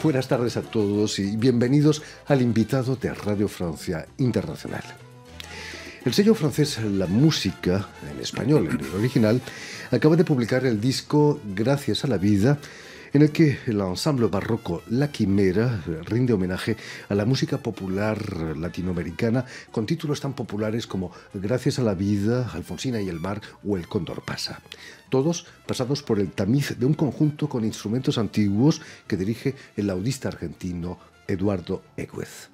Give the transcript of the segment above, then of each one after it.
Buenas tardes a todos y bienvenidos al invitado de Radio Francia Internacional. El sello francés La Música, en español, en el original, acaba de publicar el disco Gracias a la Vida, en el que el ensamble barroco La Quimera rinde homenaje a la música popular latinoamericana con títulos tan populares como Gracias a la Vida, Alfonsina y el Mar o El Cóndor pasa. Todos pasados por el tamiz de un conjunto con instrumentos antiguos que dirige el laudista argentino Eduardo Eguez.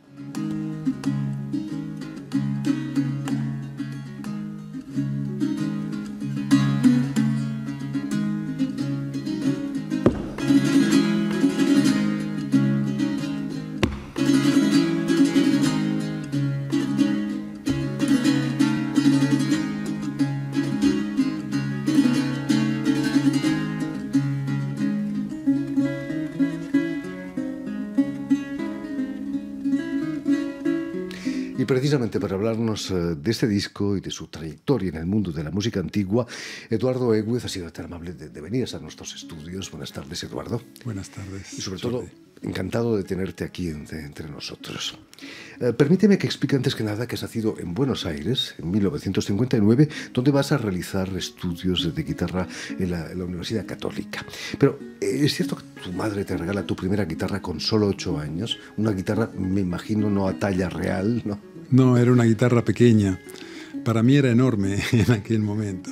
Y precisamente para hablarnos de este disco y de su trayectoria en el mundo de la música antigua, Eduardo Eguez ha sido tan amable de venir a nuestros estudios. Buenas tardes, Eduardo. Buenas tardes. Y sobre todo, encantado de tenerte aquí entre nosotros. Permíteme que explique antes que nada que has nacido en Buenos Aires en 1959, donde vas a realizar estudios de guitarra en la Universidad Católica. Pero es cierto que tu madre te regala tu primera guitarra con solo 8 años, una guitarra, me imagino, no a talla real, ¿no? No, era una guitarra pequeña. Para mí era enorme en aquel momento.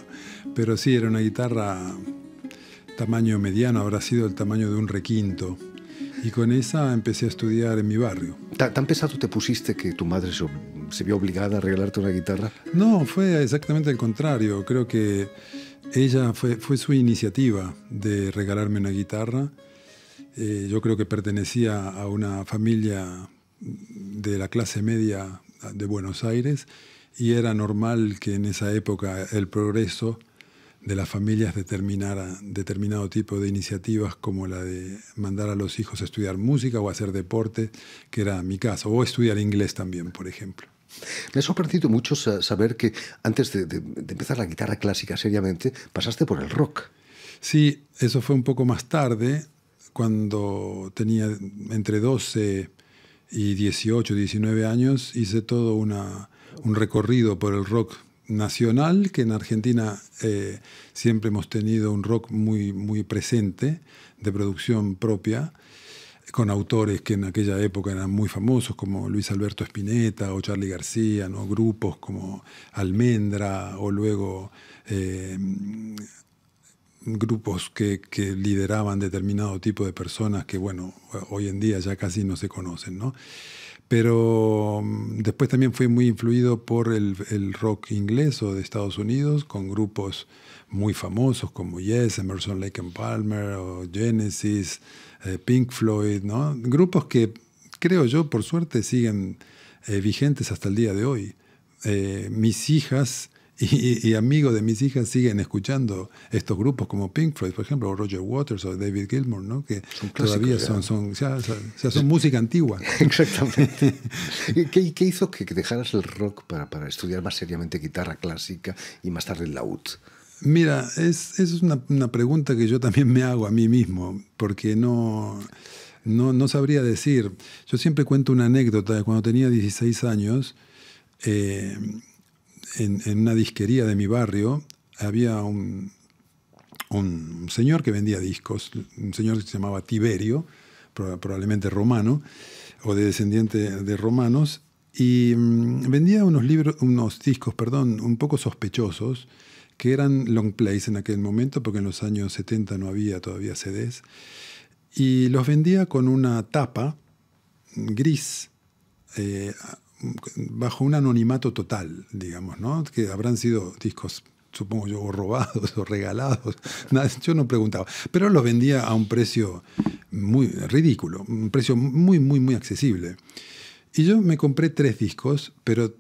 Pero sí, era una guitarra tamaño mediano, habrá sido el tamaño de un requinto. Y con esa empecé a estudiar en mi barrio. ¿Tan pesado te pusiste que tu madre se vio obligada a regalarte una guitarra? No, fue exactamente el contrario. Creo que ella fue su iniciativa de regalarme una guitarra. Yo creo que pertenecía a una familia de la clase media de Buenos Aires y era normal que en esa época el progreso de las familias determinara determinado tipo de iniciativas como la de mandar a los hijos a estudiar música o a hacer deporte, que era mi caso, o estudiar inglés también, por ejemplo. Me ha sorprendido mucho saber que antes de empezar la guitarra clásica seriamente, pasaste por el rock. Sí, eso fue un poco más tarde, cuando tenía entre 12 y 18, 19 años, hice todo un recorrido por el rock nacional, que en Argentina siempre hemos tenido un rock muy, muy presente, de producción propia, con autores que en aquella época eran muy famosos, como Luis Alberto Spinetta o Charly García, ¿no? Grupos como Almendra o luego grupos que lideraban determinado tipo de personas que, bueno, hoy en día ya casi no se conocen, ¿no? Pero después también fui muy influido por el rock inglés o de Estados Unidos, con grupos muy famosos como Yes, Emerson, Lake and Palmer, o Genesis, Pink Floyd, ¿no? Grupos que, creo yo, por suerte siguen vigentes hasta el día de hoy. Mis hijas y amigos de mis hijas siguen escuchando estos grupos como Pink Floyd, por ejemplo, o Roger Waters o David Gilmour, ¿no? Que son clásicos, todavía son música antigua. Exactamente. ¿Qué hizo que dejaras el rock para estudiar más seriamente guitarra clásica y más tarde el laúd? Mira, es una pregunta que yo también me hago a mí mismo, porque no sabría decir. Yo siempre cuento una anécdota de cuando tenía 16 años. En una disquería de mi barrio había un señor que vendía discos, un señor que se llamaba Tiberio, probablemente romano, o de descendiente de romanos, y vendía unos discos, un poco sospechosos, que eran long plays en aquel momento, porque en los años 70 no había todavía CDs, y los vendía con una tapa gris, bajo un anonimato total, digamos, ¿no? Que habrán sido discos, supongo yo, o robados o regalados. Nada, yo no preguntaba. Pero los vendía a un precio muy ridículo, un precio muy, muy, muy accesible. Y yo me compré 3 discos, pero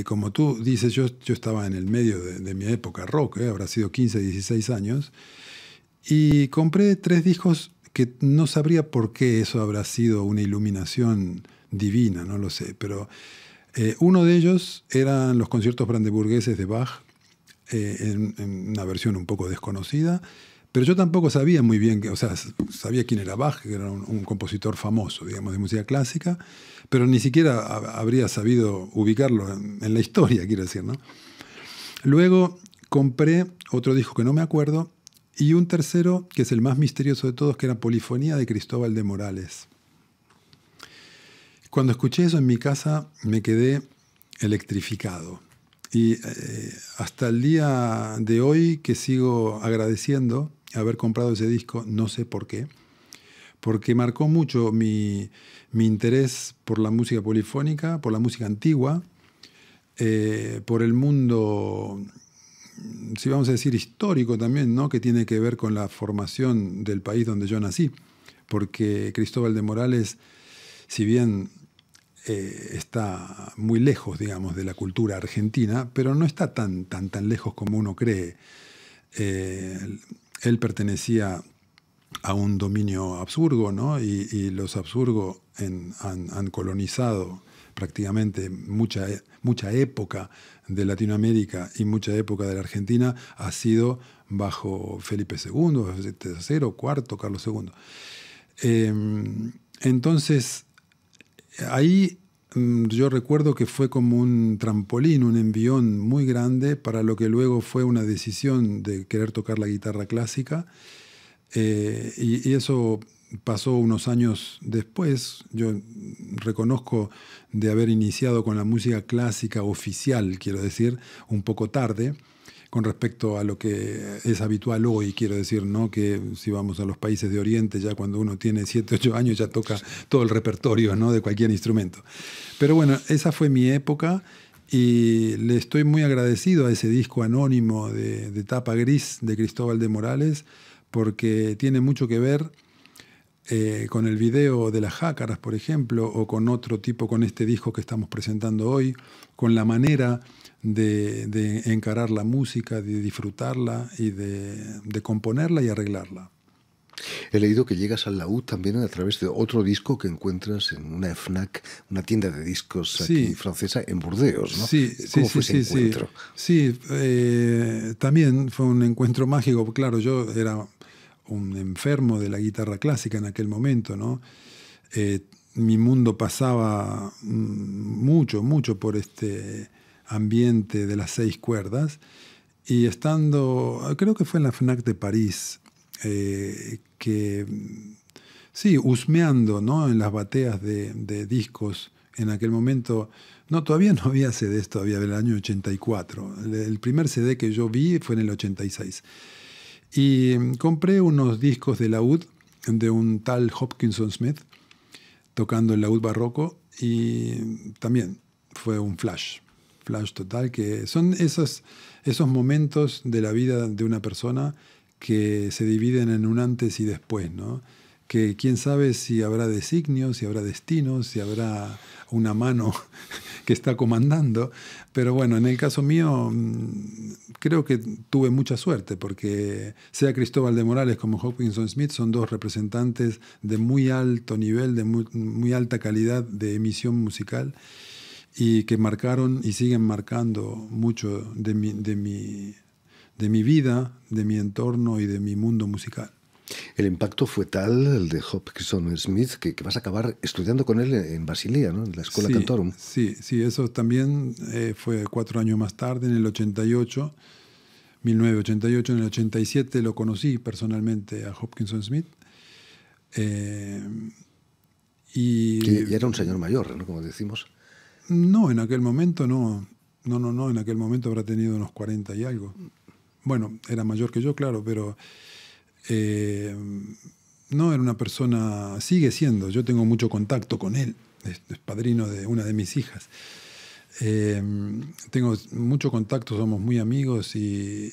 como tú dices, yo estaba en el medio de mi época rock, habrá sido 15, 16 años, y compré 3 discos que no sabría por qué eso habrá sido una iluminación divina, no lo sé, pero uno de ellos eran los conciertos brandeburgueses de Bach, en una versión un poco desconocida, Pero yo tampoco sabía muy bien, o sea, sabía quién era Bach, que era un compositor famoso, digamos, de música clásica, pero ni siquiera habría sabido ubicarlo en la historia, quiero decir, ¿no? Luego compré otro disco que no me acuerdo y un tercero, que es el más misterioso de todos, que era Polifonía de Cristóbal de Morales. Cuando escuché eso en mi casa me quedé electrificado. Y hasta el día de hoy que sigo agradeciendo haber comprado ese disco, no sé por qué, porque marcó mucho mi interés por la música polifónica, por la música antigua, por el mundo, si vamos a decir histórico también, ¿no? Que tiene que ver con la formación del país donde yo nací, porque Cristóbal de Morales, si bien está muy lejos, digamos, de la cultura argentina, pero no está tan lejos como uno cree. Él pertenecía a un dominio habsburgo, ¿no? Y los Habsburgo han colonizado prácticamente mucha época de Latinoamérica y mucha época de la Argentina ha sido bajo Felipe II, III, IV, Carlos II. Entonces, ahí yo recuerdo que fue como un trampolín, un envión muy grande para lo que luego fue una decisión de querer tocar la guitarra clásica. Y eso pasó unos años después. Yo reconozco de haber iniciado con la música clásica oficial, quiero decir, un poco tarde, con respecto a lo que es habitual hoy, quiero decir, ¿no? Que si vamos a los países de Oriente, ya cuando uno tiene 7, 8 años ya toca todo el repertorio, ¿no? De cualquier instrumento. Pero bueno, esa fue mi época y le estoy muy agradecido a ese disco anónimo de tapa gris de Cristóbal de Morales, porque tiene mucho que ver con el video de las Jácaras, por ejemplo, o con otro tipo, con este disco que estamos presentando hoy, con la manera de encarar la música, de disfrutarla y de componerla y arreglarla. He leído que llegas al laúd también a través de otro disco que encuentras en una FNAC, una tienda de discos aquí francesa en Burdeos, ¿no? Sí, ¿Cómo fue ese encuentro? Sí, también fue un encuentro mágico. Claro, yo era un enfermo de la guitarra clásica en aquel momento, ¿no? Mi mundo pasaba mucho por este ambiente de las 6 cuerdas y estando, creo que fue en la FNAC de París, que sí, husmeando, ¿no? En las bateas de discos en aquel momento. No, todavía no había CDs todavía del año 84. El primer CD que yo vi fue en el 86. Y compré unos discos de laúd de un tal Hopkinson Smith tocando el laúd barroco y también fue un flash total, que son esos momentos de la vida de una persona que se dividen en un antes y después, ¿no? Que quién sabe si habrá designios, si habrá destinos, si habrá una mano que está comandando. Pero bueno, en el caso mío creo que tuve mucha suerte porque sea Cristóbal de Morales como Hopkinson Smith son dos representantes de muy alto nivel, de muy alta calidad de emisión musical y que marcaron y siguen marcando mucho de mi vida, de mi entorno y de mi mundo musical. El impacto fue tal, el de Hopkinson Smith, que vas a acabar estudiando con él en Basilea, ¿no? En la Escuela Cantorum. Sí, eso también fue 4 años más tarde, en el 88, 1988, en el 87 lo conocí personalmente a Hopkinson Smith. Que ya era un señor mayor, ¿no? Como decimos. No, en aquel momento no, en aquel momento habrá tenido unos 40 y algo. Bueno, era mayor que yo, claro, pero no era una persona, sigue siendo, yo tengo mucho contacto con él, es padrino de una de mis hijas. Tengo mucho contacto, somos muy amigos y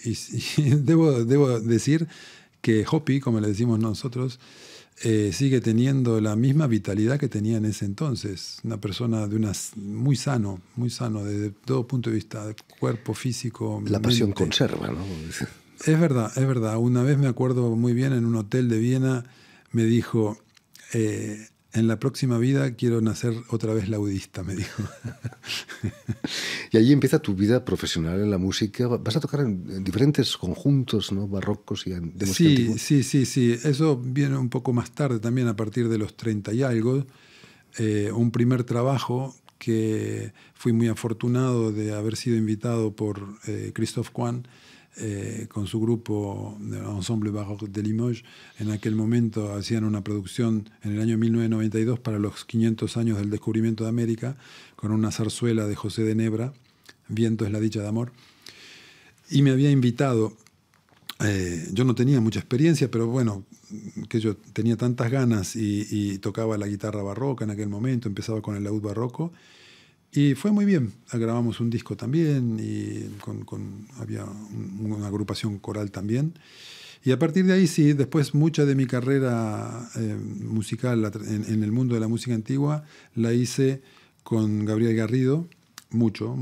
debo decir que Hoppy, como le decimos nosotros, sigue teniendo la misma vitalidad que tenía en ese entonces. Una persona muy sano desde todo punto de vista, de cuerpo, físico, la pasión mente. Conserva, ¿no? Es verdad. Una vez me acuerdo muy bien en un hotel de Viena, me dijo, en la próxima vida quiero nacer otra vez laudista, me dijo. Y allí empieza tu vida profesional en la música. Vas a tocar en diferentes conjuntos, ¿no? Barrocos y de música antigua. Sí. Eso viene un poco más tarde, también a partir de los 30 y algo. Un primer trabajo que fui muy afortunado de haber sido invitado por Christophe Coin, con su grupo Ensemble Baroque de Limoges. En aquel momento hacían una producción en el año 1992 para los 500 años del descubrimiento de América, con una zarzuela de José de Nebra, Viento es la dicha de amor. Y me había invitado, yo no tenía mucha experiencia, pero bueno, que yo tenía tantas ganas y tocaba la guitarra barroca en aquel momento, empezaba con el laúd barroco. Y fue muy bien, grabamos un disco también y había una agrupación coral también. Y a partir de ahí sí, después mucha de mi carrera musical en el mundo de la música antigua la hice con Gabriel Garrido, mucho,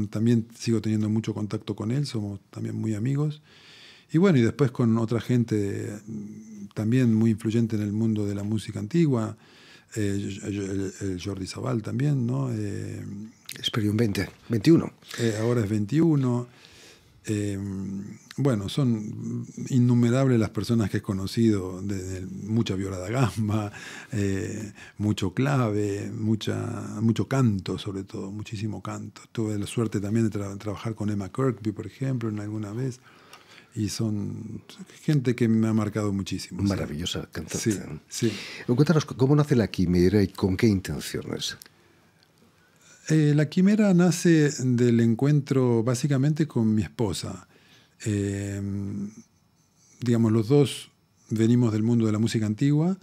también sigo teniendo mucho contacto con él, somos también muy amigos. Y bueno, y después con otra gente también muy influyente en el mundo de la música antigua, el Jordi Sabal también, ¿no? Esperión 21. Ahora es 21. Bueno, son innumerables las personas que he conocido, mucha viola da gamba, mucho clave, mucho canto, sobre todo, muchísimo canto. Tuve la suerte también de trabajar con Emma Kirkby, por ejemplo, en alguna vez. Y son gente que me ha marcado muchísimo. Maravillosa cantante. Sí. Cuéntanos, ¿cómo nace La Quimera y con qué intenciones? La Quimera nace del encuentro básicamente con mi esposa. Digamos, los dos venimos del mundo de la música antigua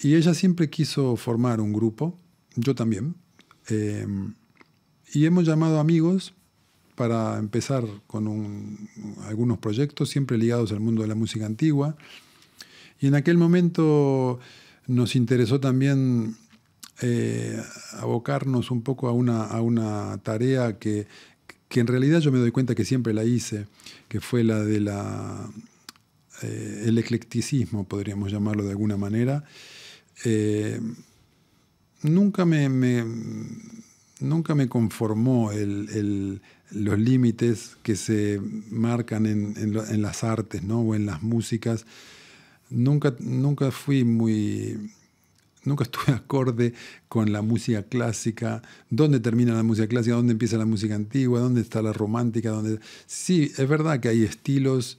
y ella siempre quiso formar un grupo, yo también. Y hemos llamado amigos para empezar con algunos proyectos siempre ligados al mundo de la música antigua. Y en aquel momento nos interesó también abocarnos un poco a una tarea que en realidad yo me doy cuenta que siempre la hice, que fue la de el eclecticismo, podríamos llamarlo de alguna manera. Nunca me conformó los límites que se marcan en las artes, ¿no? O en las músicas. Nunca estuve acorde con la música clásica. ¿Dónde termina la música clásica? ¿Dónde empieza la música antigua? ¿Dónde está la romántica? Sí, es verdad que hay estilos,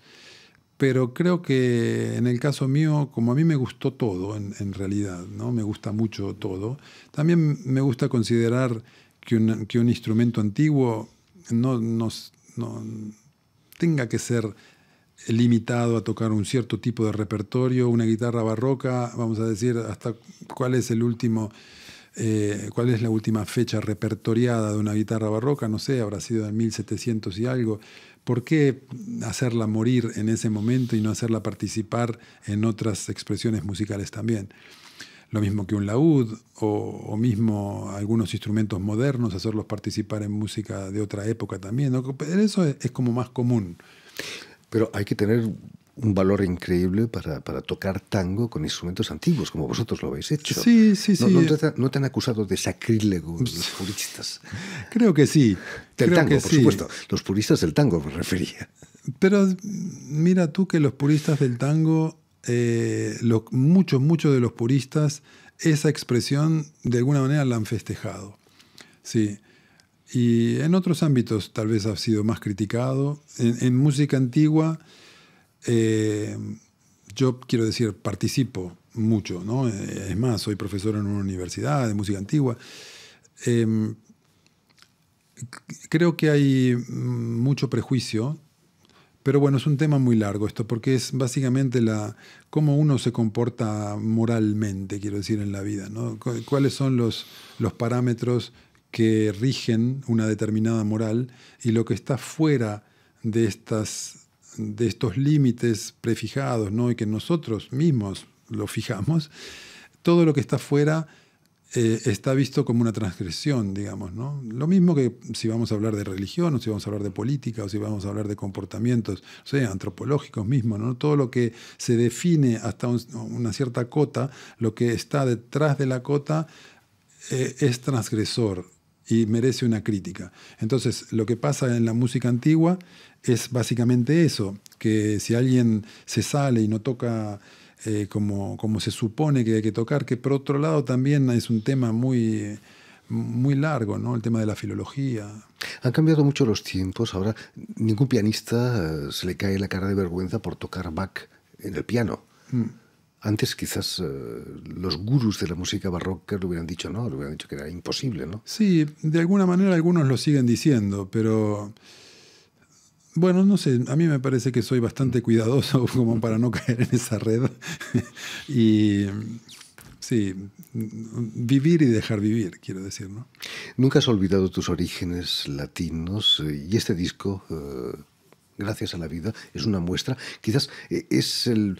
pero creo que en el caso mío, como a mí me gustó todo, en realidad, ¿no? Me gusta mucho todo. También me gusta considerar que un instrumento antiguo no tenga que ser limitado a tocar un cierto tipo de repertorio. Una guitarra barroca, vamos a decir, hasta cuál es la última fecha repertoriada de una guitarra barroca, no sé, habrá sido en 1700 y algo. ¿Por qué hacerla morir en ese momento y no hacerla participar en otras expresiones musicales también? Lo mismo que un laúd o mismo algunos instrumentos modernos, hacerlos participar en música de otra época también, ¿no? Eso es como más común. Pero hay que tener un valor increíble para tocar tango con instrumentos antiguos, como vosotros lo habéis hecho. Sí. ¿No te han acusado de sacrílego los puristas? Creo que sí. Del tango, por supuesto. Los puristas del tango me refería. Pero mira tú que los puristas del tango, muchos de los puristas, esa expresión de alguna manera la han festejado. Sí. Y en otros ámbitos tal vez ha sido más criticado. En música antigua, yo quiero decir, participo mucho, ¿no? Es más, soy profesor en una universidad de música antigua. Creo que hay mucho prejuicio, pero bueno, es un tema muy largo esto, porque es básicamente cómo uno se comporta moralmente, quiero decir, en la vida, ¿no? ¿Cuáles son los parámetros que rigen una determinada moral, y lo que está fuera de estos límites prefijados, ¿no? Y que nosotros mismos lo fijamos, todo lo que está fuera está visto como una transgresión, digamos, ¿no? Lo mismo que si vamos a hablar de religión, o si vamos a hablar de política, o si vamos a hablar de comportamientos, o sea, antropológicos mismos, ¿no? Todo lo que se define hasta una cierta cota, lo que está detrás de la cota es transgresor y merece una crítica. Entonces, lo que pasa en la música antigua es básicamente eso, que si alguien se sale y no toca como se supone que hay que tocar, que por otro lado también es un tema muy, muy largo, ¿no? El tema de la filología. Han cambiado mucho los tiempos. Ahora ningún pianista se le cae la cara de vergüenza por tocar Bach en el piano. Antes quizás los gurús de la música barroca le hubieran dicho no, le hubieran dicho que era imposible, ¿no? Sí, de alguna manera algunos lo siguen diciendo, pero bueno, no sé, a mí me parece que soy bastante cuidadoso como para no caer en esa red. Y sí, vivir y dejar vivir, quiero decir, ¿no? Nunca has olvidado tus orígenes latinos y este disco, Gracias a la vida, es una muestra. Quizás es el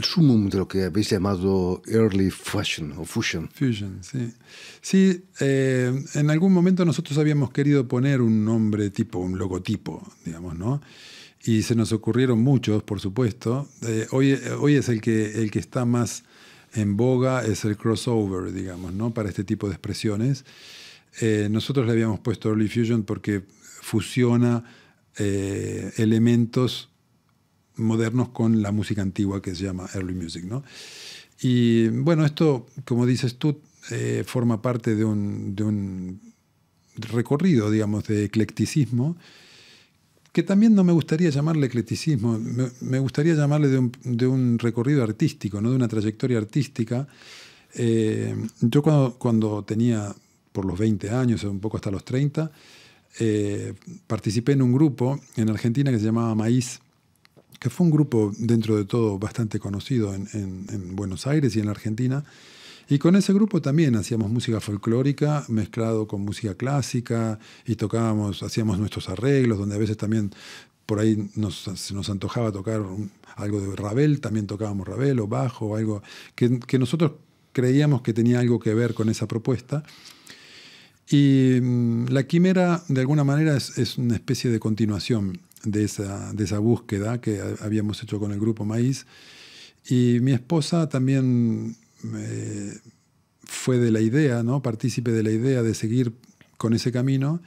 sumum de lo que habéis llamado early fusion o fusion. Fusion, sí. Sí, en algún momento nosotros habíamos querido poner un nombre tipo, un logotipo, digamos, ¿no? Y se nos ocurrieron muchos, por supuesto. Hoy es el que está más en boga, es el crossover, digamos, ¿no? Para este tipo de expresiones. Nosotros le habíamos puesto early fusion porque fusiona elementos modernos con la música antigua que se llama early music, ¿no? Y bueno, esto, como dices tú, forma parte de un recorrido, digamos, de eclecticismo, que también no me gustaría llamarle eclecticismo, me gustaría llamarle de un recorrido artístico, ¿no? De una trayectoria artística. Yo cuando tenía por los 20 años, un poco hasta los 30, participé en un grupo en Argentina que se llamaba Maíz, que fue un grupo dentro de todo bastante conocido en Buenos Aires y en la Argentina. Y con ese grupo también hacíamos música folclórica mezclado con música clásica y hacíamos nuestros arreglos, donde a veces también por ahí se nos antojaba tocar algo de Ravel, también tocábamos Ravel o bajo, o algo que nosotros creíamos que tenía algo que ver con esa propuesta. Y La Quimera, de alguna manera, es una especie de continuación de esa búsqueda que habíamos hecho con el grupo Maíz. Y mi esposa también fue de la idea, ¿no? Partícipe de la idea de seguir con ese camino.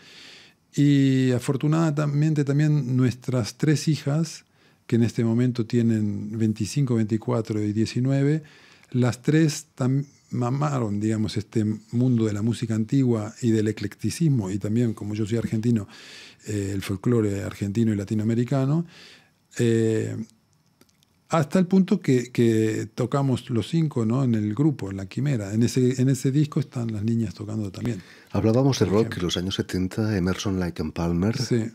Y afortunadamente también nuestras 3 hijas, que en este momento tienen 25, 24 y 19, las 3 mamaron, digamos, este mundo de la música antigua y del eclecticismo, y también, como yo soy argentino, el folclore argentino y latinoamericano, hasta el punto que tocamos los 5, ¿no? En el grupo, en La Quimera. En ese disco están las niñas tocando también. Hablábamos de rock en los años 70, Emerson, Lake and Palmer. Sí.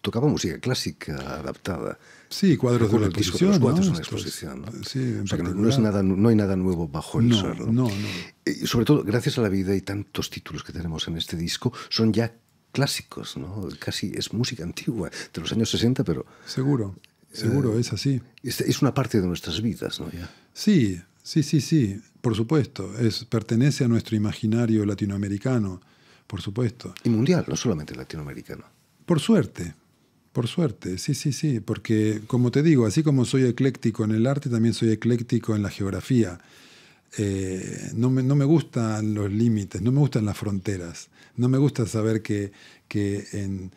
Tocaba música clásica adaptada. Sí, cuadros de la exposición. Los cuadros ¿no? de una exposición, ¿no? Sí, o sea que no hay nada nuevo bajo el sol. No. Y sobre todo, gracias a la vida y tantos títulos que tenemos en este disco, son ya clásicos, ¿no? Casi es música antigua, de los años 60, pero... Seguro, es así. Es una parte de nuestras vidas, ¿no? Ya. Sí, por supuesto. Pertenece a nuestro imaginario latinoamericano, por supuesto. Y mundial, no solamente latinoamericano. Por suerte, sí, porque como te digo, así como soy ecléctico en el arte, también soy ecléctico en la geografía. No me gustan los límites, no me gustan las fronteras, no me gusta saber que en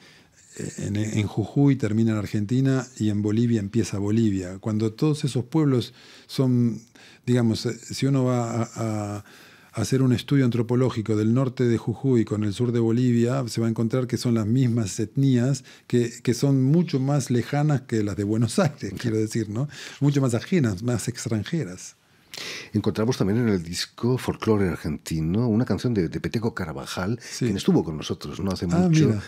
Jujuy termina en Argentina y en Bolivia empieza Bolivia. Cuando todos esos pueblos son, digamos, si uno va a hacer un estudio antropológico del norte de Jujuy con el sur de Bolivia, se va a encontrar que son las mismas etnias, que son mucho más lejanas que las de Buenos Aires, quiero decir, ¿no? Mucho más ajenas, más extranjeras. Encontramos también en el disco Folclore Argentino una canción de Peteco Carabajal, sí. quien estuvo con nosotros no hace mucho,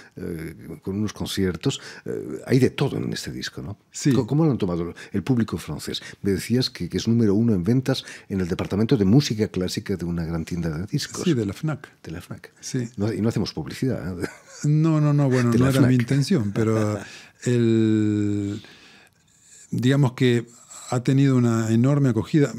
con unos conciertos. Hay de todo en este disco, ¿no? Sí. ¿Cómo lo han tomado el público francés? Me decías que es número 1 en ventas en el departamento de música clásica de una gran tienda de discos. Sí, de la FNAC. De la FNAC. Sí. Y no hacemos publicidad, ¿eh? No, bueno, no era mi intención, pero digamos que ha tenido una enorme acogida.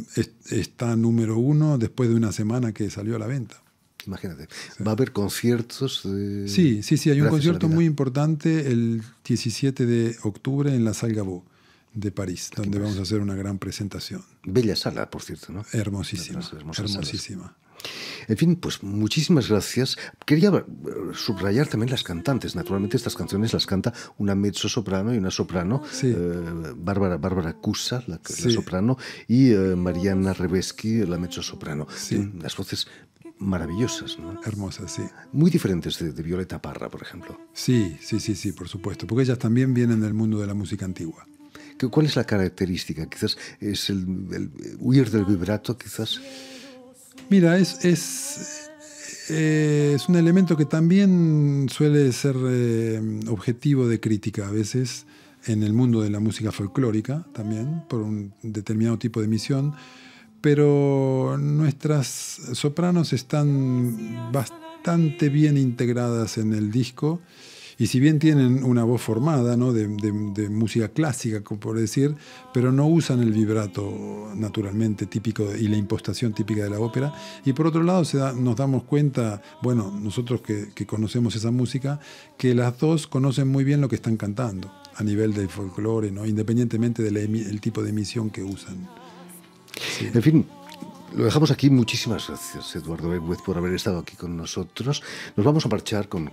Está número 1 después de una semana que salió a la venta. imagínate. Sí. ¿Va a haber conciertos? Sí, hay un concierto muy importante el 17 de octubre en la Salle Gaveau de París, donde vamos a hacer una gran presentación. Bella sala, por cierto, ¿no? Hermosísima, hermosísima. En fin, pues muchísimas gracias. Quería subrayar también las cantantes. Naturalmente estas canciones las canta una mezzosoprano y una soprano, sí. Bárbara Cusa, la soprano, y Mariana Rebeschi, la mezzosoprano. Sí. Las voces maravillosas, ¿no? Hermosas, sí. Muy diferentes de Violeta Parra, por ejemplo. Sí, por supuesto, porque ellas también vienen del mundo de la música antigua. ¿Cuál es la característica? Quizás es el huir del vibrato, quizás. Mira, es un elemento que también suele ser objetivo de crítica a veces en el mundo de la música folclórica, también, por un determinado tipo de emisión, pero nuestras sopranos están bastante bien integradas en el disco. Y si bien tienen una voz formada, ¿no? de música clásica, por decir, pero no usan el vibrato naturalmente típico y la impostación típica de la ópera. Y por otro lado nos damos cuenta, bueno, nosotros que conocemos esa música, que las dos conocen muy bien lo que están cantando a nivel del folclore, ¿no? Independientemente del tipo de emisión que usan. Sí. En fin, lo dejamos aquí. Muchísimas gracias, Eduardo Beckwith, por haber estado aquí con nosotros. Nos vamos a marchar con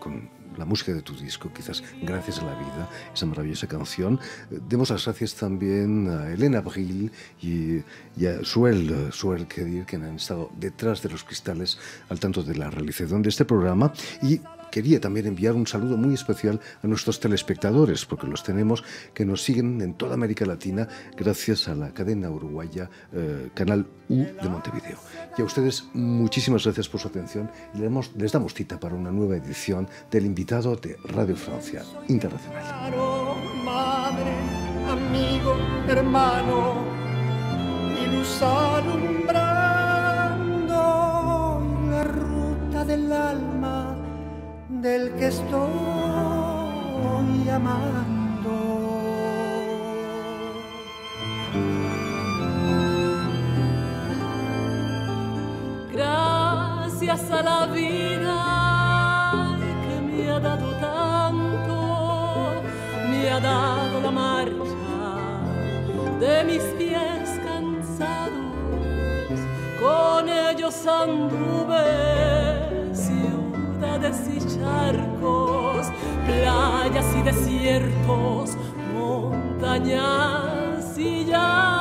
la música de tu disco, quizás Gracias a la vida, esa maravillosa canción. Demos las gracias también a Elena Abril y a Suel Kedir, que han estado detrás de los cristales al tanto de la realización de este programa. Y quería también enviar un saludo muy especial a nuestros telespectadores, porque los tenemos que nos siguen en toda América Latina gracias a la cadena uruguaya Canal U de Montevideo. Y a ustedes muchísimas gracias por su atención y les damos cita para una nueva edición del invitado de Radio Francia Internacional. Madre, amigo, hermano, y luz alumbrando la ruta del alma del que estoy amando. Gracias a la vida que me ha dado tanto, me ha dado la marcha de mis pies cansados, con ellos anduve ciudades y charcos, playas y desiertos, montañas y llanos.